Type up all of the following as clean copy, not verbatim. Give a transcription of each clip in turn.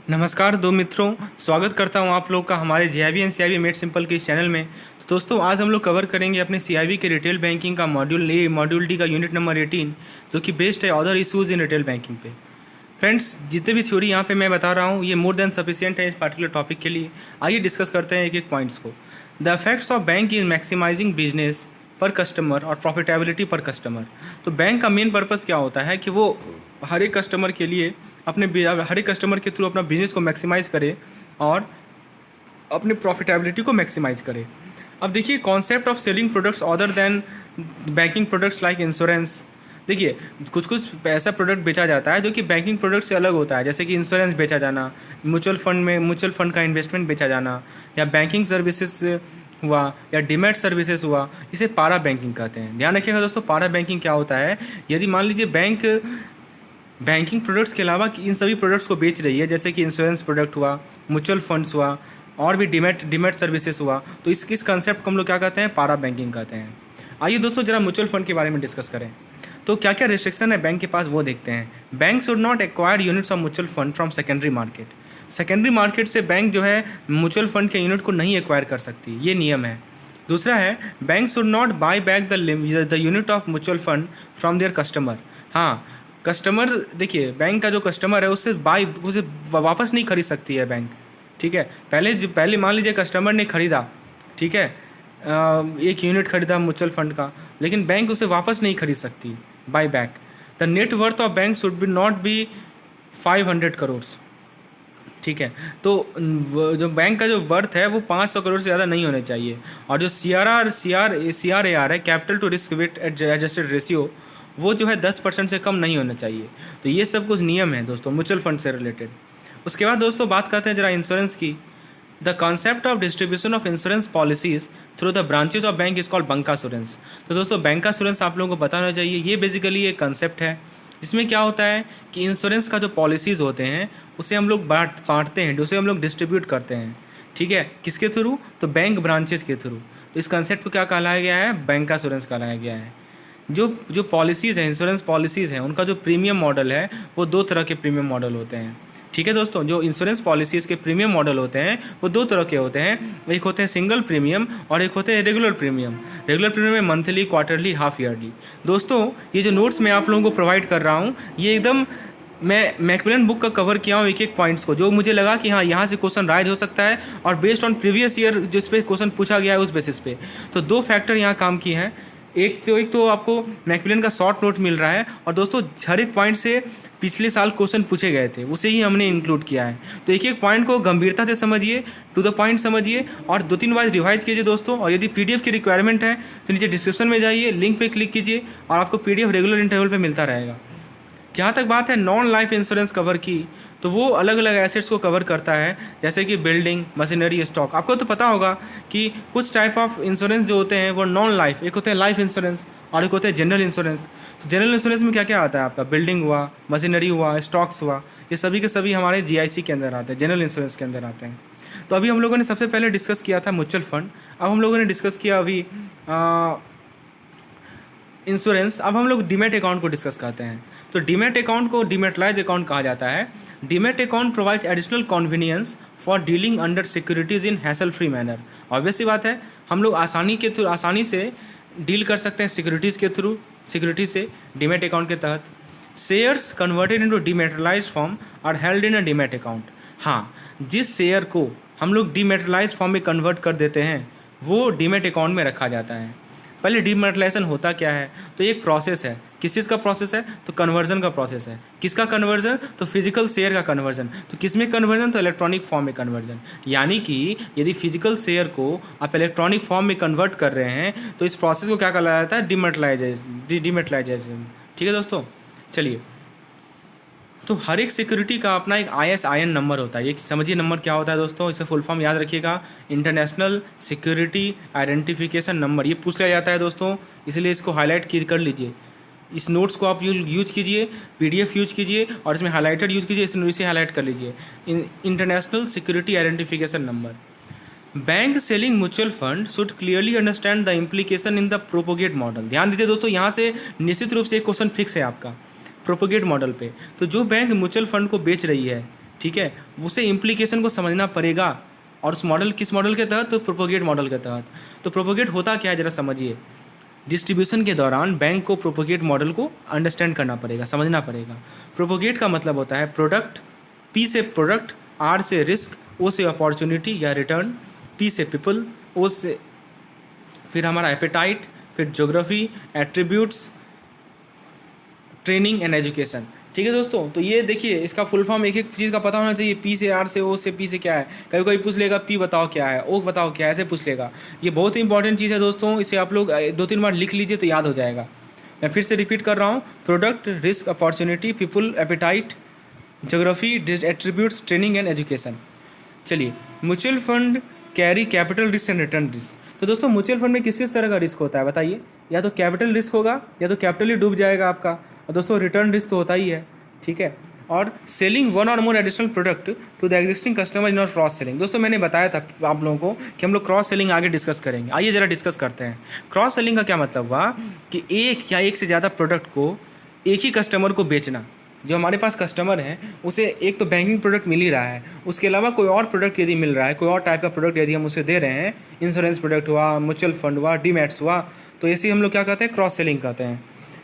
नमस्कार दो मित्रों, स्वागत करता हूं आप लोग का हमारे JIB and CIB made simple के इस चैनल में। तो दोस्तों, आज हम लोग कवर करेंगे अपने सीआईबी के रिटेल बैंकिंग का मॉड्यूल ए, मॉड्यूल डी का यूनिट नंबर 18, जो कि बेस्ड है other issues in retail banking पे। फ्रेंड्स, जितने भी थ्योरी यहाँ पे मैं बता रहा हूँ ये मोर देन सफिशिएंट है इस पार्टिकुलर टॉपिक के लिए। आइए डिस्कस करते हैं एक एक पॉइंट्स को। The effects of bank is maximising business पर कस्टमर और प्रॉफिटेबिलिटी पर कस्टमर। तो बैंक का मेन पर्पज़ क्या होता है कि वो हर एक कस्टमर के लिए हर एक कस्टमर के थ्रू अपना बिजनेस को मैक्सिमाइज करे और अपने प्रॉफिटेबिलिटी को मैक्सिमाइज करे। अब देखिए, concept of selling products other than banking products like insurance. देखिए, कुछ कुछ ऐसा प्रोडक्ट बेचा जाता है जो कि बैंकिंग प्रोडक्ट से अलग होता है, जैसे कि इंश्योरेंस बेचा जाना, म्यूचुअल फंड का इन्वेस्टमेंट बेचा जाना, या बैंकिंग सर्विसेज हुआ, या डीमैट सर्विसेज हुआ, इसे पारा बैंकिंग कहते हैं। ध्यान रखिएगा दोस्तों, पारा बैंकिंग क्या होता है। यदि मान लीजिए बैंक बैंकिंग प्रोडक्ट्स के अलावा इन सभी प्रोडक्ट्स को बेच रही है, जैसे कि इंश्योरेंस प्रोडक्ट हुआ, म्यूचुअल फंड्स हुआ, और भी डीमैट सर्विसेज हुआ, तो इस कंसेप्ट को हम लोग क्या कहते हैं, पारा बैंकिंग कहते हैं। आइए दोस्तों, जरा म्यूचुअल फंड के बारे में डिस्कस करें। तो क्या क्या रिस्ट्रिक्शन है बैंक के पास वो देखते हैं। Bank should not acquire units of mutual fund from secondary market. Secondary market से बैंक जो है म्यूचुअल फंड के यूनिट को नहीं एक्वायर कर सकती, ये नियम है। दूसरा है, bank should not buy back the unit of mutual fund from there customer. हाँ, कस्टमर, देखिए, बैंक का जो कस्टमर है उसे वापस नहीं खरीद सकती है बैंक। ठीक है, पहले मान लीजिए कस्टमर ने खरीदा, ठीक है, एक यूनिट खरीदा म्यूचुअल फंड का, लेकिन बैंक उसे वापस नहीं खरीद सकती buy back. The net worth of bank should be not be 500 crore. ठीक है, तो जो बैंक का जो वर्थ है वो 500 करोड़ से ज़्यादा नहीं होने चाहिए। और जो CRAR है, capital to risk weight adjusted ratio, वो जो है 10% से कम नहीं होना चाहिए। तो ये सब कुछ नियम है दोस्तों म्यूचुअल फंड से रिलेटेड। उसके बाद दोस्तों बात करते हैं जरा इंश्योरेंस की। The concept of distribution of insurance policies through the branches of bank is called bancassurance. तो दोस्तों बैंकाश्योरेंस आप लोगों को पता होना चाहिए। ये बेसिकली एक कंसेप्ट है जिसमें क्या होता है कि इंश्योरेंस का जो पॉलिसीज़ होते हैं उसे हम लोग बांटते हैं, उसे हम लोग डिस्ट्रीब्यूट करते हैं। ठीक है, किसके थ्रू? तो बैंक ब्रांचेज के थ्रू। तो इस कंसेप्ट को क्या कहलाया गया है? बैंकाश्योरेंस कहलाया गया है। जो पॉलिसीज़ हैं, इंश्योरेंस पॉलिसीज़ हैं, उनका जो प्रीमियम मॉडल है वो दो तरह के प्रीमियम मॉडल होते हैं। ठीक है दोस्तों, जो इंश्योरेंस पॉलिसीज़ के प्रीमियम मॉडल होते हैं वो दो तरह के होते हैं। एक होते हैं सिंगल प्रीमियम और एक होते हैं रेगुलर प्रीमियम। रेगुलर प्रीमियम में मंथली, क्वार्टरली, हाफ ईयरली। दोस्तों, ये जो नोट्स मैं आप लोगों को प्रोवाइड कर रहा हूँ ये एकदम मैं मैकमिलन बुक का कवर किया हूँ एक एक पॉइंट्स को, जो मुझे लगा कि हाँ यहाँ से क्वेश्चन राइज हो सकता है, और बेस्ड ऑन प्रीवियस ईयर जिस पे क्वेश्चन पूछा गया है उस बेसिस पे। तो दो फैक्टर यहाँ काम किए हैं। एक तो आपको मैकमिलन का शॉर्ट नोट मिल रहा है, और दोस्तों हर एक पॉइंट से पिछले साल क्वेश्चन पूछे गए थे उसे ही हमने इंक्लूड किया है। तो एक एक पॉइंट को गंभीरता से समझिए, टू द पॉइंट समझिए, और 2-3 बार रिवाइज कीजिए दोस्तों। और यदि PDF की रिक्वायरमेंट है तो नीचे डिस्क्रिप्शन में जाइए, लिंक पे क्लिक कीजिए और आपको PDF रेगुलर इंटरवल पे मिलता रहेगा। जहाँ तक बात है नॉन लाइफ इंश्योरेंस कवर की, तो वो अलग अलग एसेट्स को कवर करता है, जैसे कि बिल्डिंग, मशीनरी, स्टॉक। आपको तो पता होगा कि कुछ टाइप ऑफ इंश्योरेंस जो होते हैं वो नॉन लाइफ, एक होते हैं लाइफ इंश्योरेंस और एक होते हैं जनरल इंश्योरेंस। तो जनरल इंश्योरेंस में क्या क्या आता है आपका? बिल्डिंग हुआ, मशीनरी हुआ, स्टॉक्स हुआ, ये सभी के सभी हमारे GIC के अंदर आते हैं, जनरल इंश्योरेंस के अंदर आते हैं। तो अभी हम लोगों ने सबसे पहले डिस्कस किया था म्यूचुअल फंड, अब हम लोगों ने डिस्कस किया अभी इंश्योरेंस। अब हम लोग डीमैट अकाउंट को डिस्कस करते हैं। तो डीमैट अकाउंट को डीमैटलाइज अकाउंट कहा जाता है। Demat account provide additional convenience for dealing under securities in hassle free manner. Obvious सी बात है, हम लोग आसानी से डील कर सकते हैं सिक्योरिटी से डीमैट अकाउंट के तहत। Shares converted into dematerialise form are held in a demat account. हाँ, जिस शेयर को हम लोग डीमैटलाइज फॉर्म में कन्वर्ट कर देते हैं वो डीमैट अकाउंट में रखा जाता है। पहले डीमैटलाइजेशन होता क्या है? तो ये एक प्रोसेस है। किस चीज़ का प्रोसेस है? तो कन्वर्जन का प्रोसेस है। किसका कन्वर्जन? तो फिजिकल शेयर का कन्वर्जन। तो किस में कन्वर्जन? तो इलेक्ट्रॉनिक फॉर्म में कन्वर्जन। यानी कि यदि फिजिकल शेयर को आप इलेक्ट्रॉनिक फॉर्म में कन्वर्ट कर रहे हैं तो इस प्रोसेस को क्या कहा जाता है? डीमैटलाइजेशन। ठीक है दोस्तों, चलिए। तो हर एक सिक्योरिटी का अपना एक ISIN नंबर होता है। ये समझिए नंबर क्या होता है दोस्तों, इसे फुल फॉर्म याद रखिएगा, इंटरनेशनल सिक्योरिटी आइडेंटिफिकेशन नंबर। ये पूछ लिया जाता है दोस्तों, इसलिए इसको हाईलाइट कर लीजिए। इस नोट्स को आप यूज कीजिए, PDF यूज कीजिए, और इसमें हाईलाइटेड यूज कीजिए, इसे हाईलाइट कर लीजिए, international security identification number. Bank selling mutual fund should clearly understand the implication in the propagate model. ध्यान दीजिए दोस्तों, यहाँ से निश्चित रूप से एक क्वेश्चन फिक्स है आपका प्रोपोगेट मॉडल पे। तो जो बैंक म्यूचुअल फंड को बेच रही है, ठीक है, उसे इम्प्लीकेशन को समझना पड़ेगा। और उस मॉडल किस मॉडल के तहत? तो प्रोपोगेट मॉडल के तहत। तो प्रोपोगेट होता क्या है ज़रा समझिए। डिस्ट्रीब्यूशन के दौरान बैंक को प्रोपोगेट मॉडल को अंडरस्टैंड करना पड़ेगा, समझना पड़ेगा। प्रोपोगेट का मतलब होता है प्रोडक्ट, पी से प्रोडक्ट, आर से रिस्क, ओ से अपॉर्चुनिटी या रिटर्न, पी से पीपल, ओ से फिर हमारा एपेटाइट, फिर geography, attributes, training and education. ठीक है दोस्तों, तो ये देखिए इसका फुल फॉर्म एक एक चीज़ का पता होना चाहिए। पी से, आर से, ओ से, पी से क्या है। कभी कोई पूछ लेगा पी बताओ क्या है, ओ बताओ क्या है, ऐसे पूछ लेगा। ये बहुत ही इंपॉर्टेंट चीज़ है दोस्तों, इसे आप लोग 2-3 बार लिख लीजिए तो याद हो जाएगा। मैं फिर से रिपीट कर रहा हूँ, product, risk, opportunity, people, appetite, geography, attributes, training and education. चलिए, mutual fund carry capital risk and return risk. तो दोस्तों म्यूचुअल फंड में किस किस तरह का रिस्क होता है बताइए। या तो कैपिटल रिस्क होगा, या तो कैपिटल ही डूब जाएगा आपका, और दोस्तों रिटर्न रिस्क तो होता ही है। ठीक है, और सेलिंग वन और more additional product to the existing customer in और क्रॉस सेलिंग। दोस्तों मैंने बताया था आप लोगों को कि हम लोग क्रॉस सेलिंग आगे डिस्कस करेंगे। आइए जरा डिस्कस करते हैं। क्रॉस सेलिंग का क्या मतलब हुआ कि एक या एक से ज़्यादा प्रोडक्ट को एक ही कस्टमर को बेचना। जो हमारे पास कस्टमर हैं उसे एक तो बैंकिंग प्रोडक्ट मिल ही रहा है, उसके अलावा कोई और प्रोडक्ट यदि मिल रहा है, कोई और टाइप का प्रोडक्ट यदि हम उसे दे रहे हैं, इंश्योरेंस प्रोडक्ट हुआ, म्यूचुअल फंड हुआ, डीमैट्स हुआ, तो ऐसे हम लोग क्या कहते हैं, क्रॉस सेलिंग कहते हैं।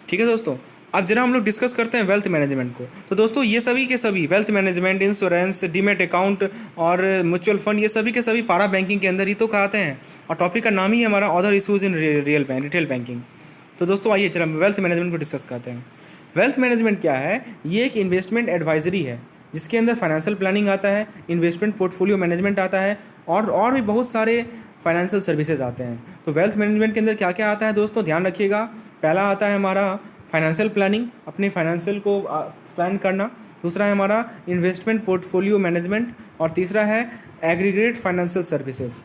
ठीक है दोस्तों, अब जरा हम लोग डिस्कस करते हैं वेल्थ मैनेजमेंट को। तो दोस्तों ये सभी के सभी wealth management, insurance, demat account और म्यूचुअल फंड, ये सभी के सभी पारा बैंकिंग के अंदर ही तो कहते हैं। और टॉपिक का नाम ही है हमारा other issues in retail banking. तो दोस्तों आइए जरा वेल्थ मैनेजमेंट को डिस्कस करते हैं। वेल्थ मैनेजमेंट क्या है? ये एक इन्वेस्टमेंट एडवाइजरी है जिसके अंदर फाइनेंशियल प्लानिंग आता है, इन्वेस्टमेंट पोर्टफोलियो मैनेजमेंट आता है और भी बहुत सारे फाइनेंशियल सर्विसेज आते हैं। तो वेल्थ मैनेजमेंट के अंदर क्या क्या आता है दोस्तों, ध्यान रखिएगा। पहला आता है हमारा फाइनेंशियल प्लानिंग, अपने फाइनेंशियल को प्लान करना। दूसरा है हमारा इन्वेस्टमेंट पोर्टफोलियो मैनेजमेंट, और तीसरा है aggregate financial services.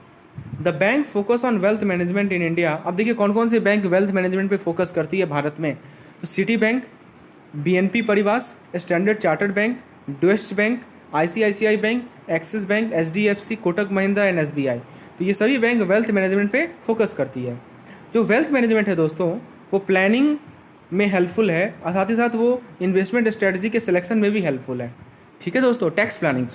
The bank focus on wealth management in India. अब देखिए कौन कौन से बैंक वेल्थ मैनेजमेंट पे फोकस करती है भारत में। तो Citi bank, BNP Paribas, Standard Chartered bank, Deutsche bank, ICICI bank, Axis bank, HDFC, Kotak Mahindra and SBI। तो ये सभी बैंक वेल्थ मैनेजमेंट पे फोकस करती है। जो वेल्थ मैनेजमेंट है दोस्तों वो प्लानिंग में हेल्पफुल है और साथ ही साथ वो इन्वेस्टमेंट स्ट्रेटजी के सिलेक्शन में भी हेल्पफुल है। ठीक है दोस्तों, टैक्स प्लानिंग,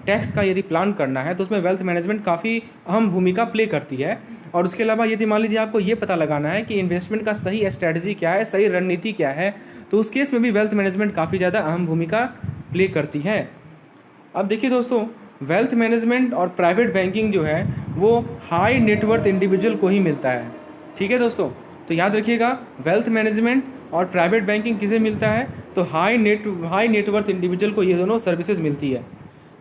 टैक्स का यदि प्लान करना है तो उसमें वेल्थ मैनेजमेंट काफ़ी अहम भूमिका प्ले करती है। और उसके अलावा यदि मान लीजिए आपको ये पता लगाना है कि इन्वेस्टमेंट का सही स्ट्रेटजी क्या है, सही रणनीति क्या है, तो उस केस में भी वेल्थ मैनेजमेंट काफ़ी ज़्यादा अहम भूमिका प्ले करती है। अब देखिए दोस्तों, वेल्थ मैनेजमेंट और प्राइवेट बैंकिंग जो है वो हाई नेटवर्थ इंडिविजुअल को ही मिलता है। ठीक है दोस्तों, तो याद रखिएगा वेल्थ मैनेजमेंट और प्राइवेट बैंकिंग किसे मिलता है, तो हाई नेटवर्थ इंडिविजुअल को ये दोनों सर्विसेज मिलती है।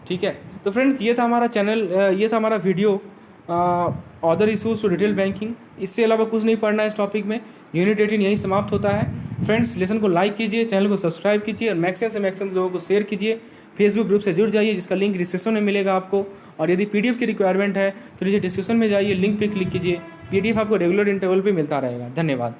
ठीक है, तो फ्रेंड्स ये था हमारा चैनल, ये था हमारा video other issues to retail banking. इससे अलावा कुछ नहीं पढ़ना है इस टॉपिक में। यूनिट 18 यहीं समाप्त होता है। फ्रेंड्स लेसन को लाइक कीजिए, चैनल को सब्सक्राइब कीजिए और मैक्सिमम से मैक्सिमम लोगों को शेयर कीजिए। फेसबुक ग्रुप से जुड़ जाइए जिसका लिंक डिस्क्रिप्शन में मिलेगा आपको। और यदि PDF की रिक्वायरमेंट है तो नीचे डिस्क्रिप्शन में जाइए, लिंक पे क्लिक कीजिए। PDF आपको रेगुलर इंटरवल पे मिलता रहेगा। धन्यवाद।